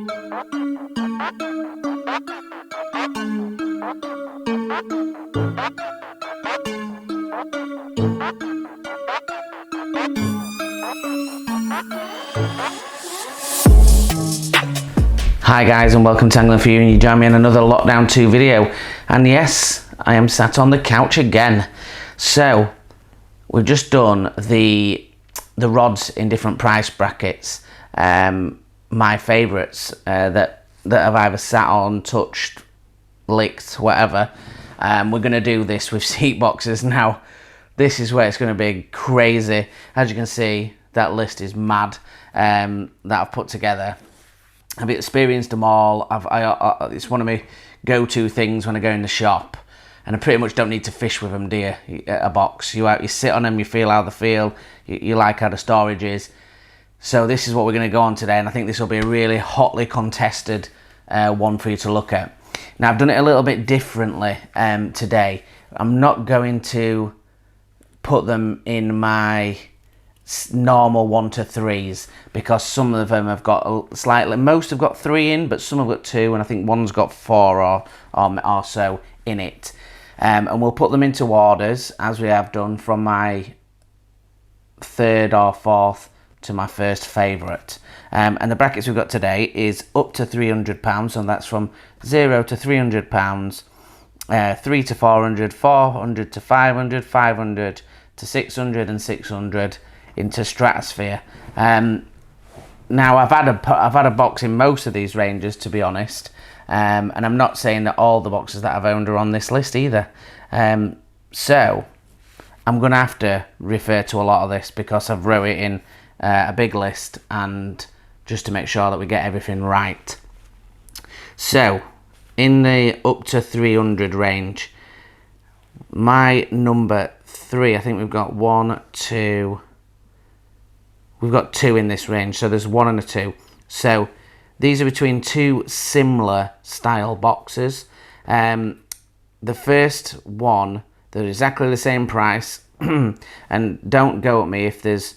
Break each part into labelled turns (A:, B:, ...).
A: Hi guys, and welcome to Angling For You, and you join me in another Lockdown 2 video. And yes, I am sat on the couch again. So we've just done the rods in different price brackets. My favourites that I've either sat on, touched, licked, whatever. We're going to do this with Seatboxes. Now this is where it's going to be crazy. As you can see, that list is mad that I've put together. I've experienced them all. It's one of my go-to things when I go in the shop, and I pretty much don't need to fish with them, do you? A box, you sit on them, you feel how they feel, you like how the storage is. So this is what we're going to go on today, and I think this will be a really hotly contested one for you to look at. Now I've done it a little bit differently today. I'm not going to put them in my normal 1 to 3s because some of them have got slightly, most have got 3 in, but some have got 2, and I think one's got 4 or so in it. And we'll put them into orders as we have done from my 3rd or 4th to my first favourite. And the brackets we've got today is up to £300, so that's from 0 to £300, 3 to 400, 400 to 500, 500 to 600, and 600 into stratosphere. Now I've had a box in most of these ranges, to be honest, and I'm not saying that all the boxes that I've owned are on this list either. So I'm gonna have to refer to a lot of this because I've wrote it in a big list, and just to make sure that we get everything right. So in the up to 300 range, my number 3, I think we've got 1, 2. We've got 2 in this range, so there's 1 and a 2. So these are between 2 similar style boxes. The first one, they're exactly the same price, and don't go at me if there's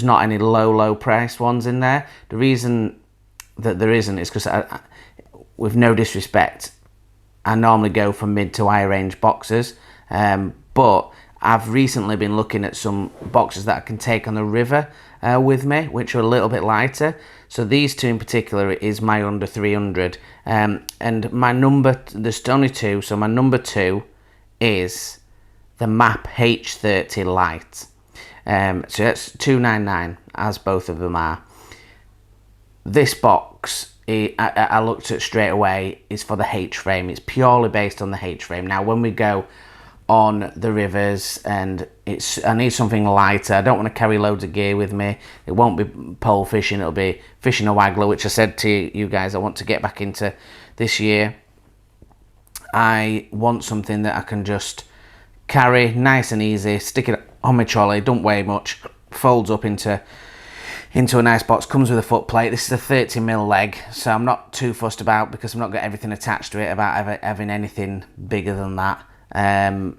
A: not any low price ones in there. The reason that there isn't is because, with no disrespect, I normally go for mid to high range boxes, but I've recently been looking at some boxes that I can take on the river with me, which are a little bit lighter. So these 2 in particular is my under 300. And my number, there's only 2, so my number 2 is the Map H30 Lite. So that's $299, as both of them are. This box, I looked at straight away, is for the H-frame. It's purely based on the H-frame. Now when we go on the rivers, and I need something lighter. I don't want to carry loads of gear with me. It won't be pole fishing, it'll be fishing a waggler, which I said to you guys I want to get back into this year. I want something that I can just carry nice and easy, stick it on my trolley, don't weigh much, folds up into a nice box, comes with a foot plate. This is a 30mm leg, so I'm not too fussed about, because I've not got everything attached to it, about having anything bigger than that. And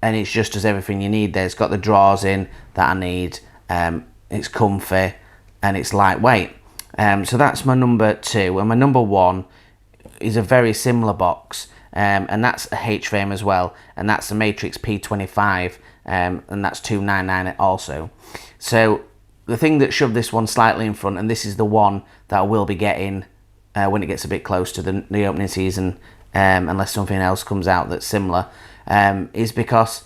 A: it's just as everything you need there. It's got the drawers in that I need, it's comfy, and it's lightweight. So that's my number 2, and my number 1 is a very similar box, and that's a H-frame as well, and that's the Matrix P25, and that's $299 also. So the thing that shoved this one slightly in front, and this is the one that I will be getting when it gets a bit close to the opening season, unless something else comes out that's similar, is because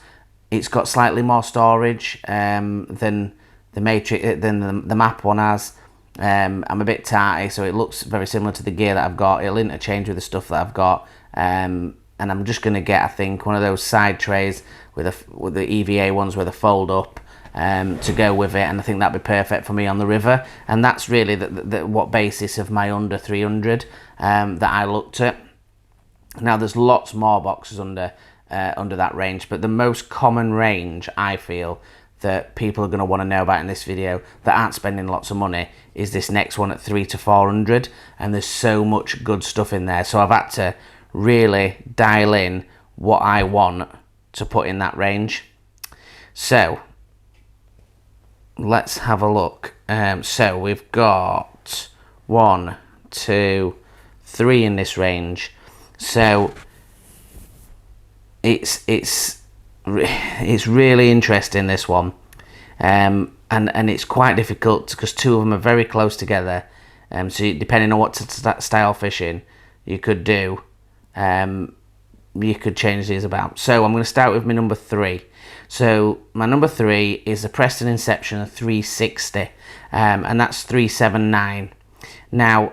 A: it's got slightly more storage than the Matrix, than the Map one has. I'm a bit tarty, so it looks very similar to the gear that I've got. It'll interchange with the stuff that I've got, and I'm just going to get, I think, one of those side trays with the EVA ones where they fold up, to go with it, and I think that'd be perfect for me on the river. And that's really what basis of my under 300 that I looked at. Now there's lots more boxes under that range, but the most common range I feel that people are going to want to know about in this video that aren't spending lots of money is this next one at 3 to 400, and there's so much good stuff in there. So I've had to really dial in what I want to put in that range. So let's have a look. So we've got 1, 2, 3 in this range. So it's really interesting, this one, and it's quite difficult because two of them are very close together. So depending on what style fishing you could do, you could change these about. So I'm going to start with my number 3. So my number 3 is the Preston Inception 360, and that's 379. Now,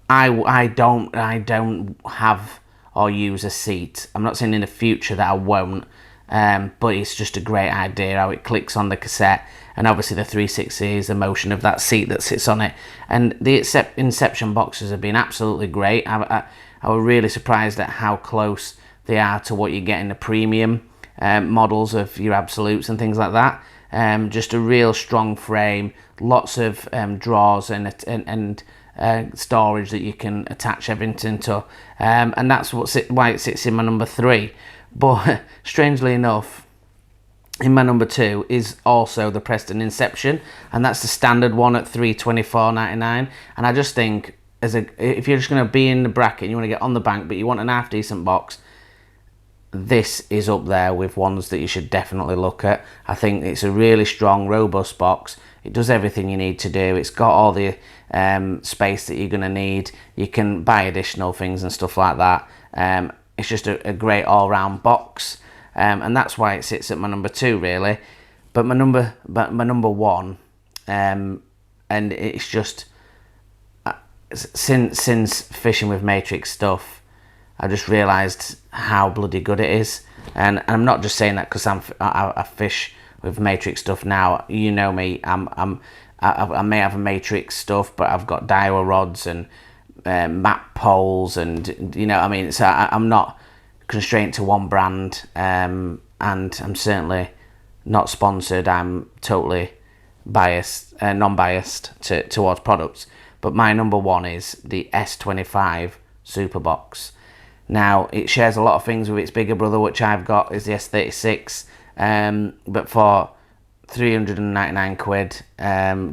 A: I don't have or use a seat. I'm not saying in the future that I won't, but it's just a great idea how it clicks on the cassette, and obviously the 360 is the motion of that seat that sits on it. And the Inception boxes have been absolutely great. I was really surprised at how close they are to what you get in the premium models of your Absolutes and things like that. Just a real strong frame, lots of drawers and storage that you can attach everything to, and that's why it sits in my number 3. But strangely enough, in my number 2 is also the Preston Inception, and that's the standard one at $324.99. And I just think, if you're just going to be in the bracket and you want to get on the bank but you want an half decent box, this is up there with ones that you should definitely look at. I think it's a really strong, robust box. It does everything you need to do. It's got all the space that you're going to need. You can buy additional things and stuff like that. It's just a great all-round box, and that's why it sits at my number 2, really. But my number 1, and it's just since fishing with Matrix stuff, I just realised how bloody good it is, and I'm not just saying that because I fish with Matrix stuff now. You know me, I may have a Matrix stuff, but I've got Daiwa rods and map poles, and you know what I mean. So I'm not constrained to one brand, and I'm certainly not sponsored. I'm totally biased, non-biased towards products. But my number 1 is the S25 Superbox. Now, it shares a lot of things with its bigger brother, which I've got, is the S36, but for 399 quid,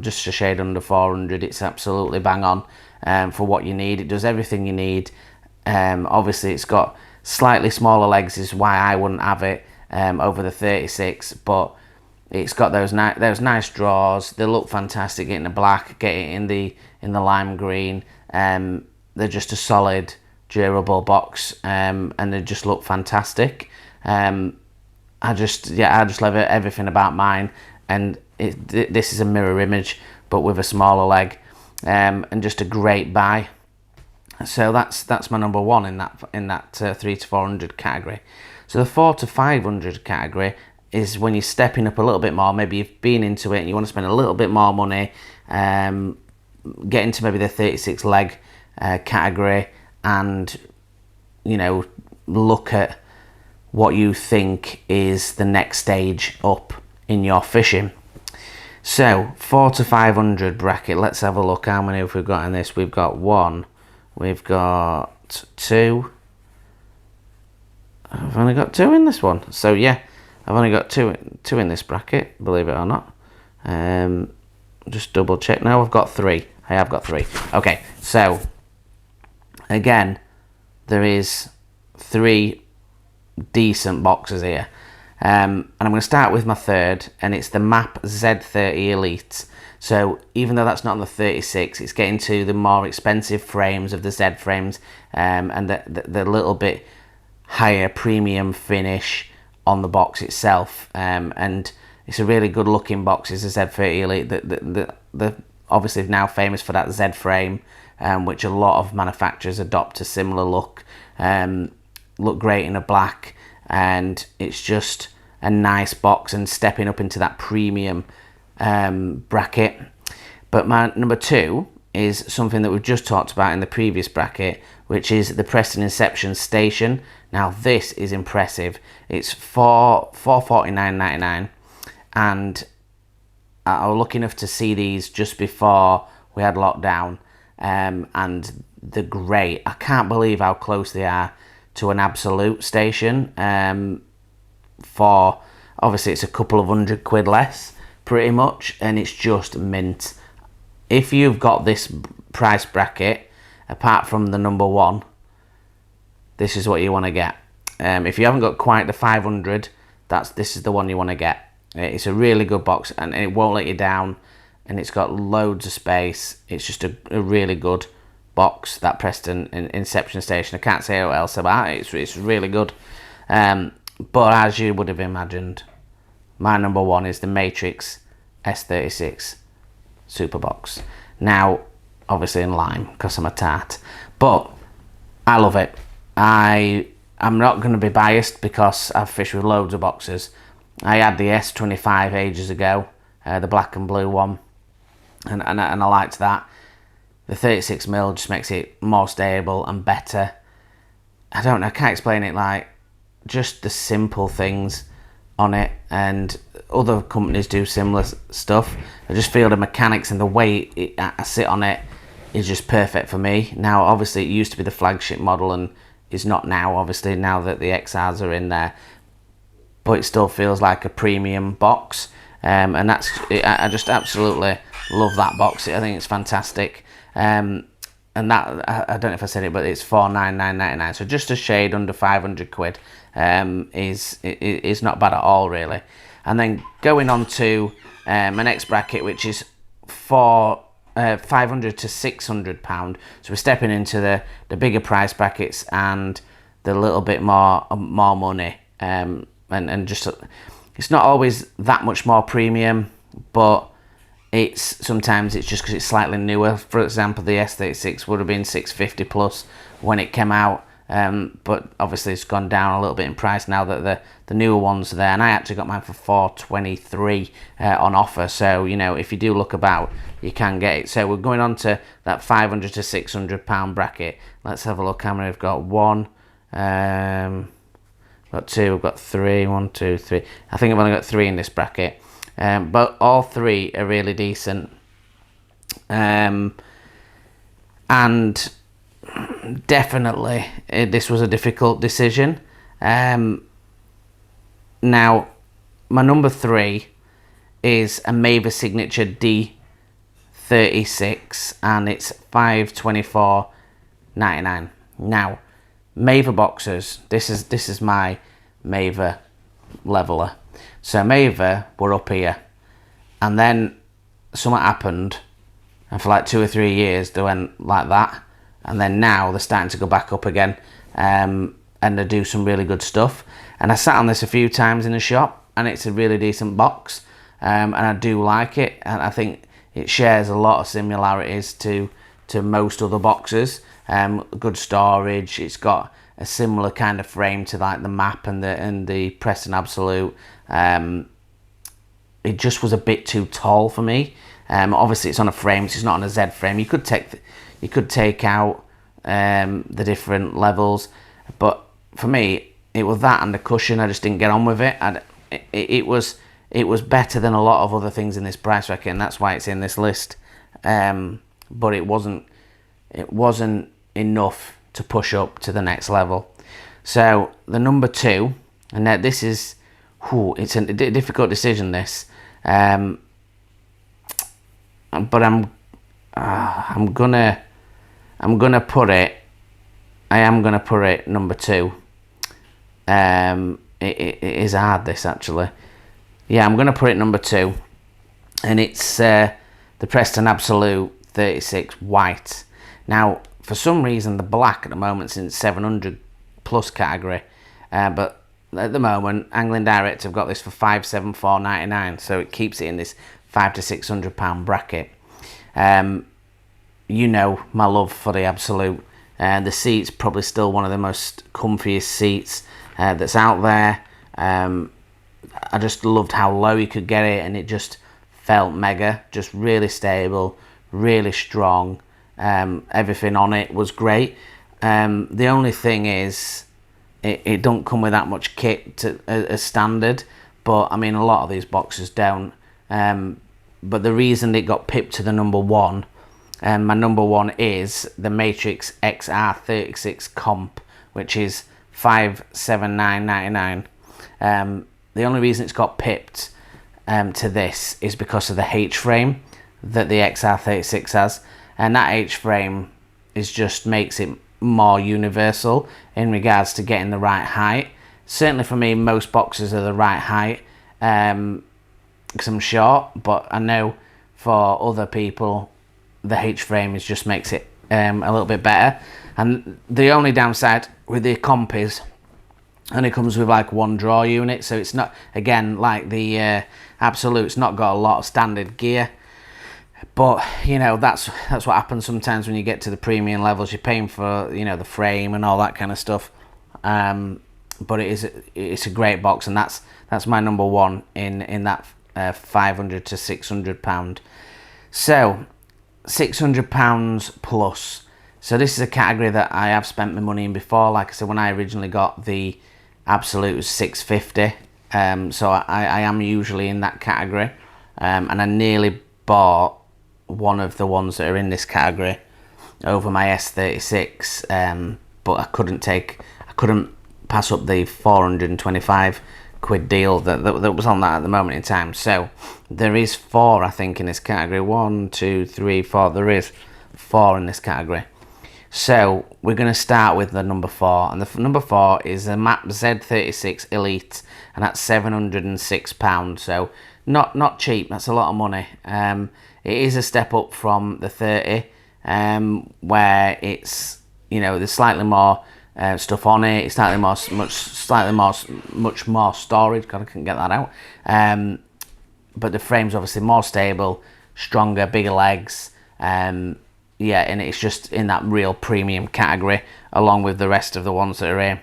A: just a shade under 400, it's absolutely bang on for what you need. It does everything you need. Obviously, it's got slightly smaller legs, is why I wouldn't have it over the 36, but it's got those nice draws. They look fantastic. Get in the black, get it in the lime green. They're just a solid, durable box, and they just look fantastic. I just love everything about mine, and this is a mirror image but with a smaller leg, and just a great buy. So that's my number 1 in that 3 to 400 category. So the 4 to 500 category is when you're stepping up a little bit more. Maybe you've been into it and you want to spend a little bit more money, get into maybe the 36 leg category, and you know, look at what you think is the next stage up in your fishing. So 4 to 500 bracket, let's have a look. How many have we got in this? We've got 1, we've got 2. I've only got 2 in this one. So yeah, I've only got two in this bracket, believe it or not. Just double check. No, I've got 3. I have got 3. Okay, so again, there is 3 decent boxes here, and I'm going to start with my 3rd, and it's the MAP Z30 Elite. So even though that's not on the 36, it's getting to the more expensive frames of the Z frames, and the little bit higher premium finish on the box itself, and it's a really good looking box. It's a Z30 Elite. The obviously now famous for that Z frame, which a lot of manufacturers adopt a similar look. Look great in a black, and it's just a nice box and stepping up into that premium bracket. But my number 2 is something that we've just talked about in the previous bracket, which is the Preston Inception Station. Now this is impressive. It's $449.99, and I was lucky enough to see these just before we had lockdown, and they're great. I can't believe how close they are to an Absolute station. For obviously it's a couple of £100 less pretty much, and it's just mint. if you've got this price bracket, apart from the number 1, this is what you want to get. If you haven't got quite the 500, this is the one you want to get. It's a really good box, and it won't let you down, and it's got loads of space. It's just a really good box, that Preston Inception Station. I can't say what else about it. It's really good. But as you would have imagined, my number 1 is the Matrix S36 Super Box. Now, obviously in lime, because I'm a tart, but I love it. I'm not going to be biased because I've fished with loads of boxes. I had the S25 ages ago, the black and blue one, and I liked that. The 36mm just makes it more stable and better. I don't know, I can't explain it, like, just the simple things on it, and other companies do similar stuff. I just feel the mechanics and the way I sit on it is just perfect for me. Now, obviously, it used to be the Flagship model and is not now, obviously, now that the XRs are in there. But it still feels like a premium box. And I just absolutely love that box. I think it's fantastic. And that, I don't know if I said it, but it's $499.99. So just a shade under 500 quid is not bad at all, really. And then going on to my next bracket, which is for £500 to £600. So we're stepping into the bigger price brackets and the little bit more money. And just, it's not always that much more premium, but sometimes it's just because it's slightly newer. For example, the S36 would have been $650 plus when it came out. But obviously it's gone down a little bit in price now that the newer ones are there, and I actually got mine for $423 on offer. So, you know, if you do look about, you can get it. So we're going on to that £500 to £600 bracket. Let's have a look how many we've got. One, got two, we've got three. 1, 2, 3. I think I've only got 3 in this bracket, but all 3 are really decent. And definitely, this was a difficult decision. Now, my number 3 is a Maver Signature D36, and it's $524.99. Now, Maver boxers, this is my Maver leveler. So Maver were up here, and then something happened, and for like 2 or 3 years they went like that. And then now they're starting to go back up again, and they do some really good stuff. And I sat on this a few times in the shop, and it's a really decent box, and I do like it. And I think it shares a lot of similarities to most other boxes. Good storage. It's got a similar kind of frame to like the map and the Preston Absolute. It just was a bit too tall for me. Obviously, it's on a frame, so it's not on a Z frame. You could take out the different levels, but for me, it was that and the cushion. I just didn't get on with it. It was better than a lot of other things in this price bracket, and that's why it's in this list. But it wasn't enough to push up to the next level. So the number 2, and now this is, it's a difficult decision. This, but I'm gonna put it. I am gonna put it number 2. It is hard, this, actually. Yeah, I'm gonna put it number 2, and it's the Preston Absolute 36 white. Now, for some reason, the black at the moment's in 700 plus category, but at the moment, Angling Direct have got this for $574.99, so it keeps it in this £500 to £600 bracket. You know my love for the Absolute. The seat's probably still one of the most comfiest seats that's out there. I just loved how low you could get it, and it just felt mega, just really stable, really strong. Everything on it was great. The only thing is, it don't come with that much kit as standard, but I mean, a lot of these boxes don't. But the reason it got pipped to the number 1, my number 1 is the Matrix XR36 Comp, which is $579.99. The only reason it's got pipped to this is because of the H frame. that the XR36 has, and that H-frame makes it more universal in regards to getting the right height. Certainly for me, most boxes are the right height, because I'm short, but I know for other people the H-frame just makes it a little bit better. And the only downside with the comp is only comes with like one draw unit, so it's not, again, like the Absolute's not got a lot of standard gear. But you know, that's what happens sometimes when you get to the premium levels. You're paying for, you know, the frame and all that kind of stuff. But it's a great box, and that's my number one in that 500 to 600 pound. So £600 plus. So this is a category that I have spent my money in before. Like I said, when I originally got the Absolute, it was £650. So I am usually in that category, and I nearly bought one of the ones that are in this category over my S36, but I couldn't pass up the 425 quid deal that was on that at the moment in time. So there is 4, I think, in this category. 1, 2, 3, 4. There is 4 in this category. So we're going to start with the number 4, and the number 4 is a MAP Z36 Elite, and that's £706. So not cheap. That's a lot of money. It is a step up from the 30, where it's, you know, there's slightly more stuff on it. It's much more storage. God, I couldn't get that out. But the frame's obviously more stable, stronger, bigger legs. Yeah, and it's just in that real premium category, along with the rest of the ones that are here.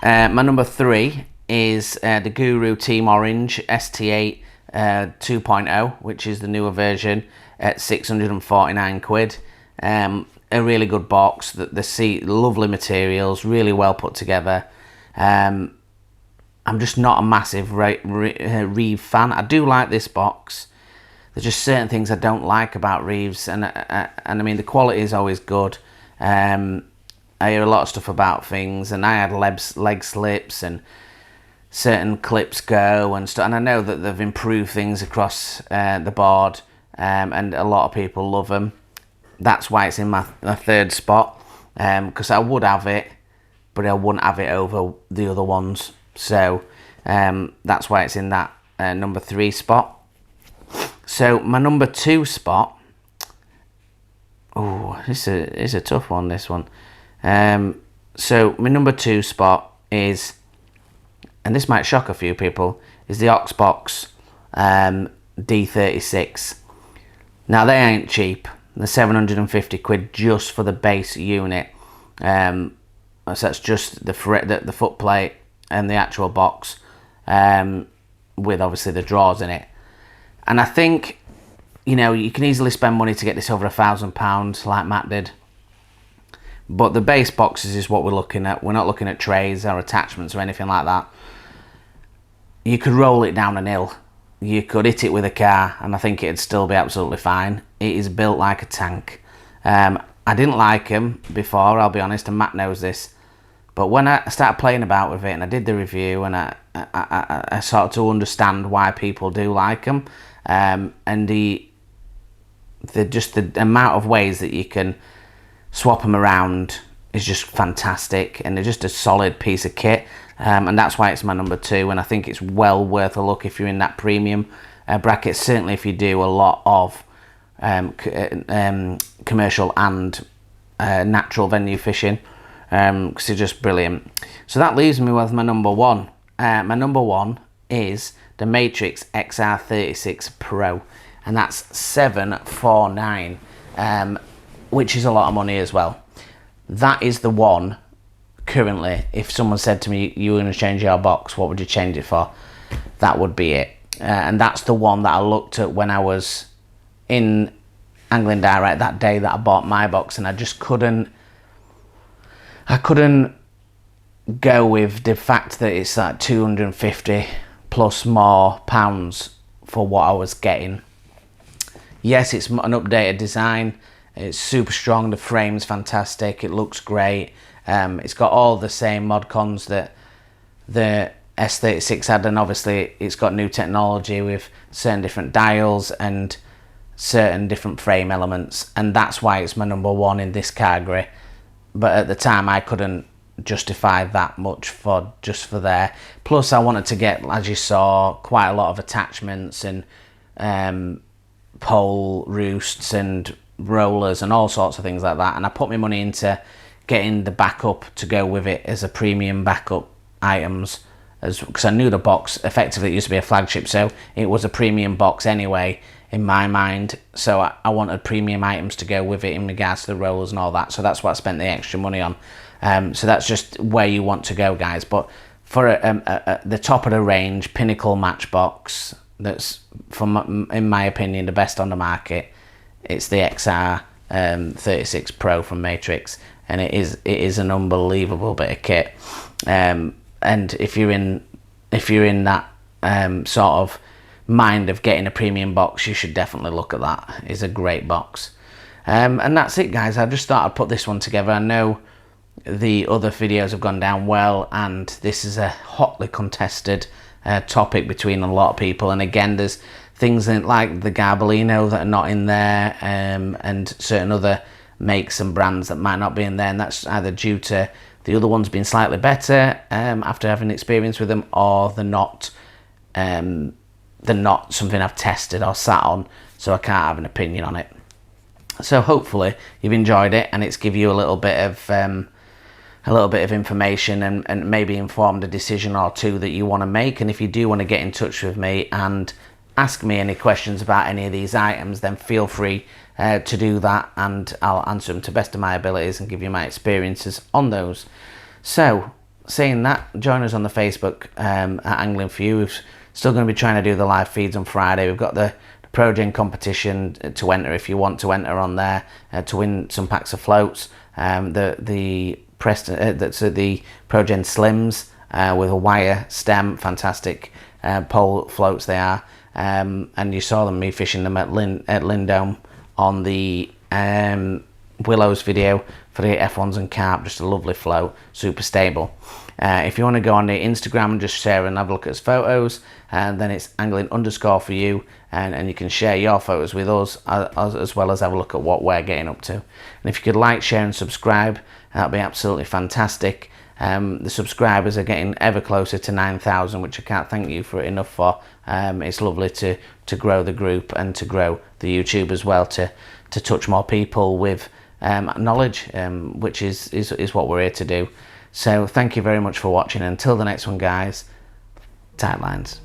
A: My number 3 is the Guru Team Orange ST8 2.0, which is the newer version, at 649 quid. A really good box. The seat, lovely materials, really well put together. I'm just not a massive Reeve fan. I do like this box. There's just certain things I don't like about Reeves, and I mean, the quality is always good. I hear a lot of stuff about things, and I had leg slips and certain clips go and stuff, and I know that they've improved things across the board, and a lot of people love them. That's why it's in my 3rd spot, because I would have it, but I wouldn't have it over the other ones. So that's why it's in that number 3 spot. So my number 2 spot, oh, this is a tough one, this one. So my number 2 spot is, and this might shock a few people, is the Oxbox D36. Now they ain't cheap. They're 750 quid just for the base unit. So that's just the foot plate and the actual box, with obviously the drawers in it. And I think, you know, you can easily spend money to get this over £1,000, like Matt did. But the base boxes is what we're looking at. We're not looking at trays or attachments or anything like that. You could roll it down an hill. You could hit it with a car, and I think it'd still be absolutely fine. It is built like a tank. I didn't like them before, I'll be honest, and Matt knows this. But when I started playing about with it, and I did the review, and I started to understand why people do like them, and the amount of ways that you can swap them around is just fantastic, and they're just a solid piece of kit. And that's why it's my number 2, and I think it's well worth a look if you're in that premium bracket. Certainly if you do a lot of commercial and natural venue fishing, because they're just brilliant. So that leaves me with my number 1. My number 1 is the Matrix XR36 Pro, and that's $749, which is a lot of money as well. That is the one. Currently, if someone said to me, you were going to change your box, what would you change it for? That would be it. And that's the one that I looked at when I was in Angling Direct that day that I bought my box, and I just couldn't go with the fact that it's like 250 plus more pounds for what I was getting. Yes, it's an updated design. It's super strong. The frame's fantastic. It looks great. It's got all the same mod cons that the S36 had, and obviously it's got new technology with certain different dials and certain different frame elements, and that's why it's my number one in this category. But at the time I couldn't justify that much for just for there. Plus I wanted to get, as you saw, quite a lot of attachments and pole roosts and rollers and all sorts of things like that, and I put my money into getting the backup to go with it as a premium backup items, because I knew the box effectively, it used to be a Flagship, so it was a premium box anyway in my mind, so I wanted premium items to go with it in regards to the rollers and all that, so that's what I spent the extra money on. So that's just where you want to go, guys. But for the top of the range pinnacle matchbox, that's, in my opinion, the best on the market, it's the XR 36 Pro from Matrix, and it is an unbelievable bit of kit. And if you're in that sort of mind of getting a premium box, you should definitely look at that. It's a great box. And that's it, guys. I just thought I'd put this one together. I know the other videos have gone down well, and this is a hotly contested topic between a lot of people. And again, there's things like the Garbolino that are not in there, and certain other makes and brands that might not be in there, and that's either due to the other ones being slightly better after having experience with them, or they're not something I've tested or sat on, so I can't have an opinion on it. So hopefully you've enjoyed it, and it's give you a little bit of information, and maybe informed a decision or two that you want to make. And if you do want to get in touch with me and ask me any questions about any of these items, then feel free to do that, and I'll answer them to the best of my abilities and give you my experiences on those. So saying that, join us on the Facebook at Angling For You. We're still going to be trying to do the live feeds on Friday. We've got the ProGen competition to enter if you want to enter on there to win some packs of floats. The ProGen Slims with a wire stem, fantastic pole floats they are, and you saw me fishing them at Lindome on the Willows video for the F1s and carp. Just a lovely float, super stable. If you want to go on the Instagram and just share and have a look at his photos, and then it's angling_for_you, and you can share your photos with us as well as have a look at what we're getting up to. And if you could like, share and subscribe, that'd be absolutely fantastic. The subscribers are getting ever closer to 9,000, which I can't thank you for enough for. It's lovely to grow the group and to grow the YouTube as well, to touch more people with knowledge, which is what we're here to do. So thank you very much for watching. Until the next one, guys, tight lines.